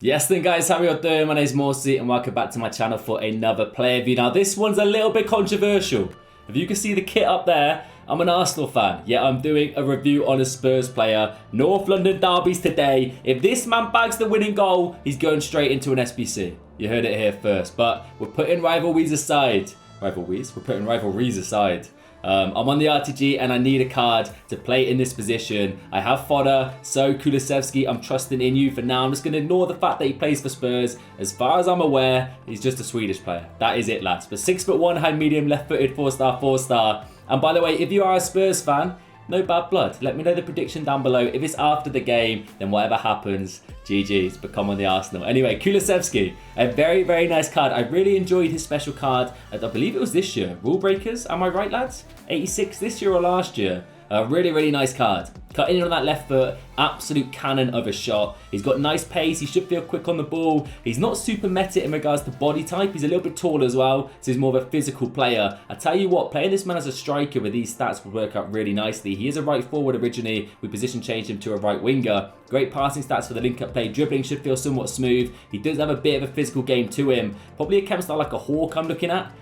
Yes then guys, how are you all doing? My name is Morsey and welcome back to my channel for another player review. Now this one's a little bit controversial. If you can see the kit up there, I'm an Arsenal fan. Yeah, I'm doing a review on a Spurs player. North London derbies today. If this man bags the winning goal, he's going straight into an SBC. You heard it here first. But we're putting rivalries aside. We're putting rivalries aside. I'm on the RTG and I need a card to play in this position. I have fodder, so Kulusevski, I'm trusting in you for now. I'm just going to ignore the fact that he plays for Spurs. As far as I'm aware, he's just a Swedish player. That is it, lads. But 6'1", high medium, left-footed, 4-star, 4-star. And by the way, if you are a Spurs fan, no bad blood. Let me know the prediction down below. If it's after the game, then whatever happens, GG's, become on the Arsenal. Anyway, Kulusevski, a very, very nice card. I really enjoyed his special card. I believe it was this year. Rule Breakers, am I right, lads? 86 this year or last year? A really, really nice card. Cutting in on that left foot, absolute cannon of a shot. He's got nice pace, he should feel quick on the ball. He's not super meta in regards to body type. He's a little bit taller as well, so he's more of a physical player. I tell you what, playing this man as a striker with these stats would work out really nicely. He is a right forward originally. We position changed him to a right winger. Great passing stats for the link-up play. Dribbling should feel somewhat smooth. He does have a bit of a physical game to him. Probably a chem style like a Hawk I'm looking at.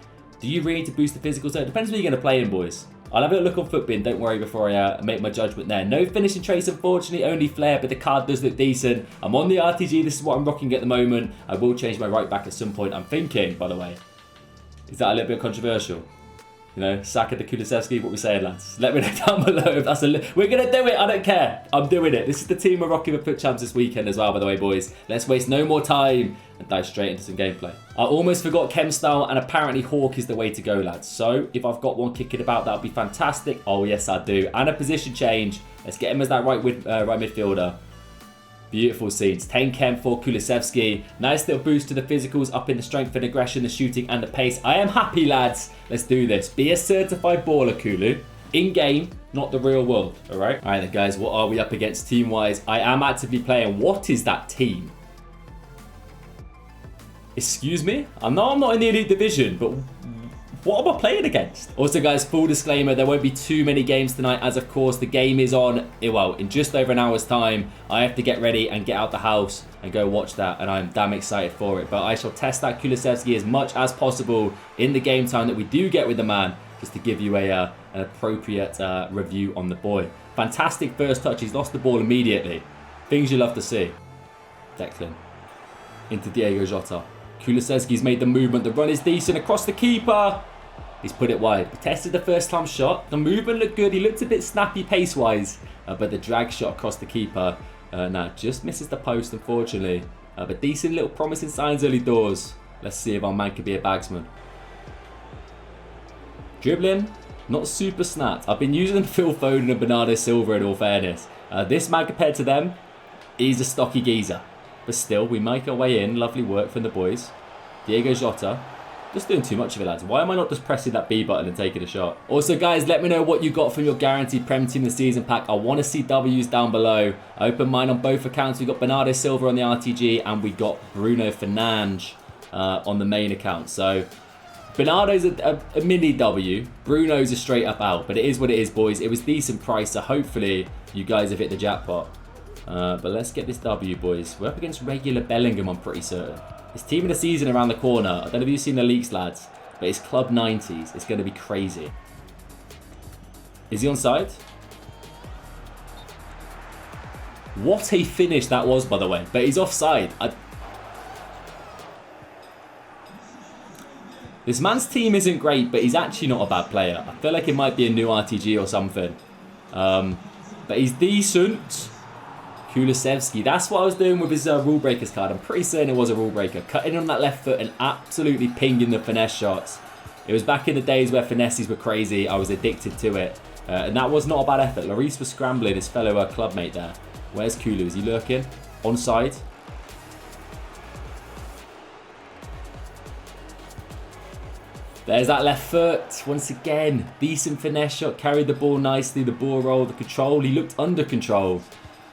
Do you really need to boost the physical? So it depends where you're going to play him, boys. I'll have a look on Footbin, don't worry, before I make my judgment there. No finishing traits, unfortunately, only flair, but the card does look decent. I'm on the RTG, this is what I'm rocking at the moment. I will change my right back at some point, I'm thinking, by the way. Is that a little bit controversial? You know, Saka to Kulusevski, what we saying, lads? Let me know down below if that's we're going to do it, I don't care. I'm doing it. This is the team we're rocking with Foot Champs this weekend as well, by the way, boys. Let's waste no more time and dive straight into some gameplay. I almost forgot chem style, and apparently Hawk is the way to go, lads. So if I've got one kicking about, that would be fantastic. Oh, yes, I do. And a position change. Let's get him as that right midfielder. Beautiful scenes. 10 chem for Kulusevski. Nice little boost to the physicals, up in the strength and aggression, the shooting and the pace. I am happy, lads. Let's do this. Be a certified baller, Kulu. In-game, not the real world, all right? All right, then, guys, what are we up against team-wise? I am actively playing. What is that team? Excuse me? I know I'm not in the Elite Division, but what am I playing against? Also, guys, full disclaimer, there won't be too many games tonight, as of course the game is on, well, in just over an hour's time. I have to get ready and get out the house and go watch that, and I'm damn excited for it. But I shall test that Kulusevski as much as possible in the game time that we do get with the man, just to give you an appropriate review on the boy. Fantastic first touch. He's lost the ball immediately. Things you love to see. Declan. Into Diego Jota. Kulusevski's made the movement. The run is decent across the keeper. He's put it wide. He tested the first time shot. The movement looked good. He looked a bit snappy pace-wise. But the drag shot across the keeper, just misses the post, unfortunately. But decent little promising signs early doors. Let's see if our man could be a bagsman. Dribbling, not super snapped. I've been using Phil Foden and Bernardo Silva in all fairness. This man compared to them, he's a stocky geezer. But still, we make our way in. Lovely work from the boys. Diego Jota. Just doing too much of it, lads. Why am I not just pressing that B button and taking a shot? Also, guys, let me know what you got from your guaranteed Prem Team the season pack. I want to see W's down below. I opened mine on both accounts. We got Bernardo Silva on the RTG and we got Bruno Fernandes on the main account. So, Bernardo's a mini W. Bruno's a straight up out. But it is what it is, boys. It was decent price, so hopefully you guys have hit the jackpot. But let's get this W, boys. We're up against regular Bellingham, I'm pretty certain. It's team of the season around the corner. I don't know if you've seen the leaks, lads, but it's club 90s. It's going to be crazy. Is he onside? What a finish that was, by the way. But he's offside. This man's team isn't great, but he's actually not a bad player. I feel like it might be a new RTG or something. But he's decent. Kulusevski. That's what I was doing with his Rule Breakers card. I'm pretty certain it was a Rule Breaker. Cutting on that left foot and absolutely pinging the finesse shots. It was back in the days where finesses were crazy. I was addicted to it. And that was not a bad effort. Lloris was scrambling his fellow clubmate there. Where's Kulu? Is he lurking? Onside. There's that left foot. Once again, decent finesse shot. Carried the ball nicely. The ball roll, the control. He looked under control.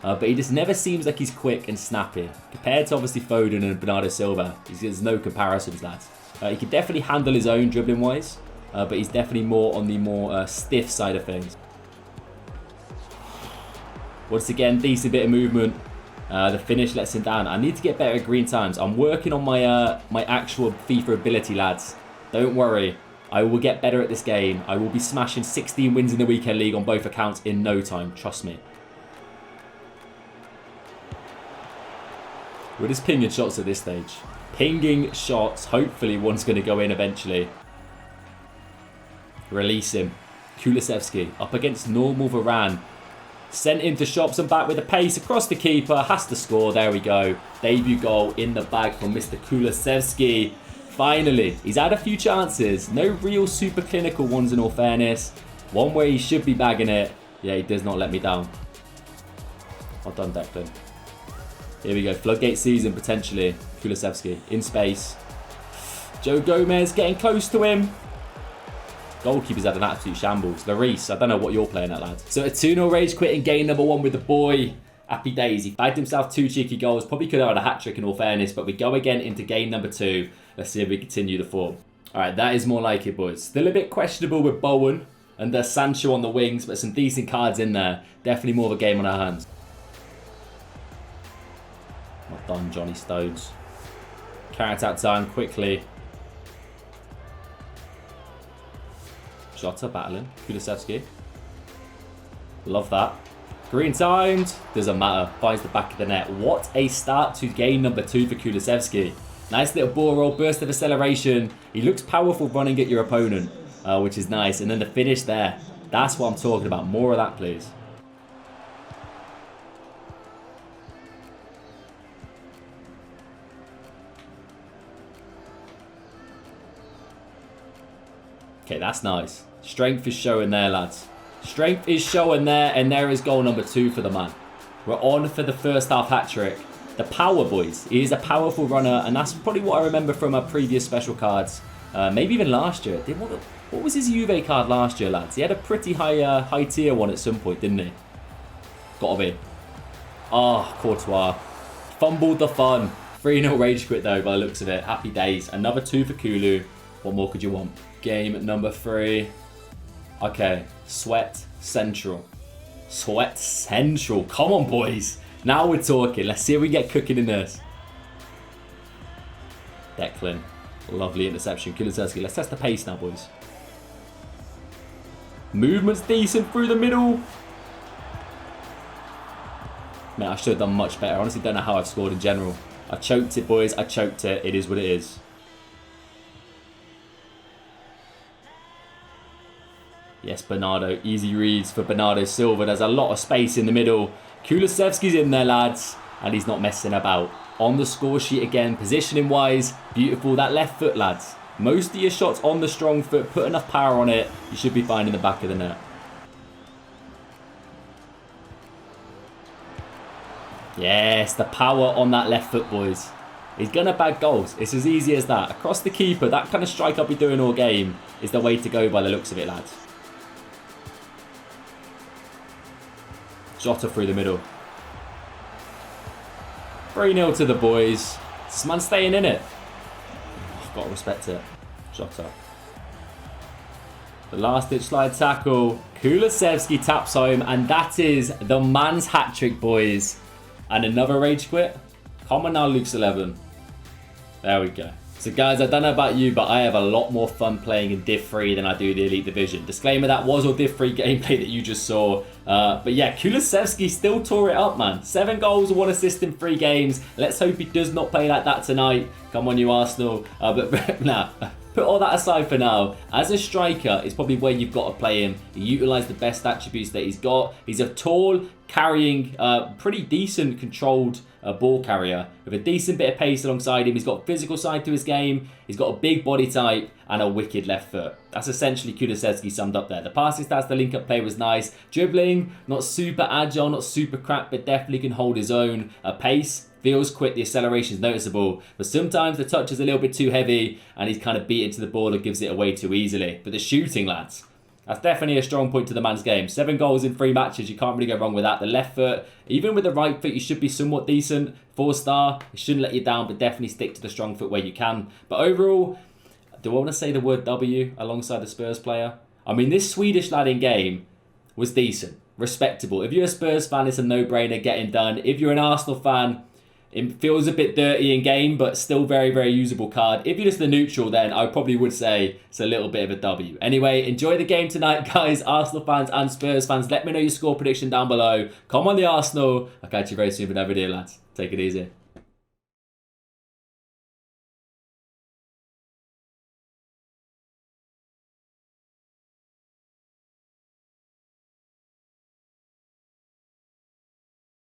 But he just never seems like he's quick and snappy. Compared to obviously Foden and Bernardo Silva, there's no comparisons, lads. He can definitely handle his own dribbling wise, but he's definitely more on the more stiff side of things. Once again, decent bit of movement. The finish lets him down. I need to get better at green times. I'm working on my my actual FIFA ability, lads. Don't worry. I will get better at this game. I will be smashing 16 wins in the weekend league on both accounts in no time. Trust me. We're just pinging shots at this stage. Pinging shots. Hopefully one's going to go in eventually. Release him. Kulusevski up against normal Varane. Sent into shops and back with a pace across the keeper. Has to score. There we go. Debut goal in the bag from Mr. Kulusevski. Finally, he's had a few chances. No real super clinical ones in all fairness. One where he should be bagging it. Yeah, he does not let me down. Well done, Declan. Here we go. Floodgate season, potentially. Kulusevski in space. Joe Gomez getting close to him. Goalkeeper's had an absolute shambles. Lloris, I don't know what you're playing at, lads. So a 2-0 rage quit in game number 1 with the boy. Happy days. He bagged himself 2 cheeky goals. Probably could have had a hat-trick in all fairness, but we go again into game number 2. Let's see if we continue the form. All right, that is more like it, boys. Still a bit questionable with Bowen and Sancho on the wings, but some decent cards in there. Definitely more of a game on our hands. Well done, Johnny Stones. Carrot out time quickly. Jota battling. Kulusevski. Love that. Green timed. Doesn't matter. Finds the back of the net. What a start to game number 2 for Kulusevski. Nice little ball roll. Burst of acceleration. He looks powerful running at your opponent, which is nice. And then the finish there. That's what I'm talking about. More of that, please. Okay, that's nice. Strength is showing there, lads. Strength is showing there, and there is goal number 2 for the man. We're on for the first half hat-trick. The power, boys. He is a powerful runner, and that's probably what I remember from our previous special cards. Maybe even last year. What was his Juve card last year, lads? He had a pretty high tier one at some point, didn't he? Gotta be. Ah, Courtois. Fumbled the fun. 3-0 rage quit, though, by the looks of it. Happy days. Another 2 for Kulu. What more could you want? Game number 3. Okay, Sweat Central. Sweat Central. Come on, boys. Now we're talking. Let's see if we get cooking in this. Declan. Lovely interception. Kulusevski. Let's test the pace now, boys. Movement's decent through the middle. Man, I should have done much better. I honestly don't know how I've scored in general. I choked it, boys. I choked it. It is what it is. Yes, Bernardo. Easy reads for Bernardo Silva. There's a lot of space in the middle. Kulusevski's in there, lads. And he's not messing about. On the score sheet again. Positioning-wise, beautiful. That left foot, lads. Most of your shots on the strong foot. Put enough power on it. You should be fine in the back of the net. Yes, the power on that left foot, boys. He's going to bag goals. It's as easy as that. Across the keeper, that kind of strike I'll be doing all game is the way to go by the looks of it, lads. Jota through the middle. 3-0 to the boys. This man staying in it. I've got to respect it. Jota. The last ditch slide tackle. Kulusevski taps home. And that is the man's hat-trick, boys. And another rage quit. Come on now, Luke's 11. There we go. So guys, I don't know about you, but I have a lot more fun playing in Div 3 than I do the Elite Division. Disclaimer, that was all Div 3 gameplay that you just saw. But yeah, Kulusevski still tore it up, man. 7 goals, 1 assist in 3 games. Let's hope he does not play like that tonight. Come on, you Arsenal. But nah, put all that aside for now. As a striker, it's probably where you've got to play him. You utilise the best attributes that he's got. He's a tall, carrying, pretty decent controlled ball carrier with a decent bit of pace alongside him. He's got a physical side to his game. He's got a big body type and a wicked left foot. That's essentially Kulusevski summed up there. The passing stats, the link-up play was nice. Dribbling, not super agile, not super crap, but definitely can hold his own. Pace, feels quick, the acceleration is noticeable, but sometimes the touch is a little bit too heavy and he's kind of beat into the ball and gives it away too easily. But the shooting, lads, that's definitely a strong point to the man's game. 7 goals in 3 matches. You can't really go wrong with that. The left foot, even with the right foot, you should be somewhat decent. 4-star. It shouldn't let you down, but definitely stick to the strong foot where you can. But overall, do I want to say the word W alongside the Spurs player? I mean, this Swedish lad in game, was decent, respectable. If you're a Spurs fan, it's a no-brainer getting done. If you're an Arsenal fan, it feels a bit dirty in game, but still very, very usable card. If you're just the neutral, then I probably would say it's a little bit of a W. Anyway, enjoy the game tonight, guys. Arsenal fans and Spurs fans, let me know your score prediction down below. Come on the Arsenal. I'll catch you very soon with another video, lads. Take it easy.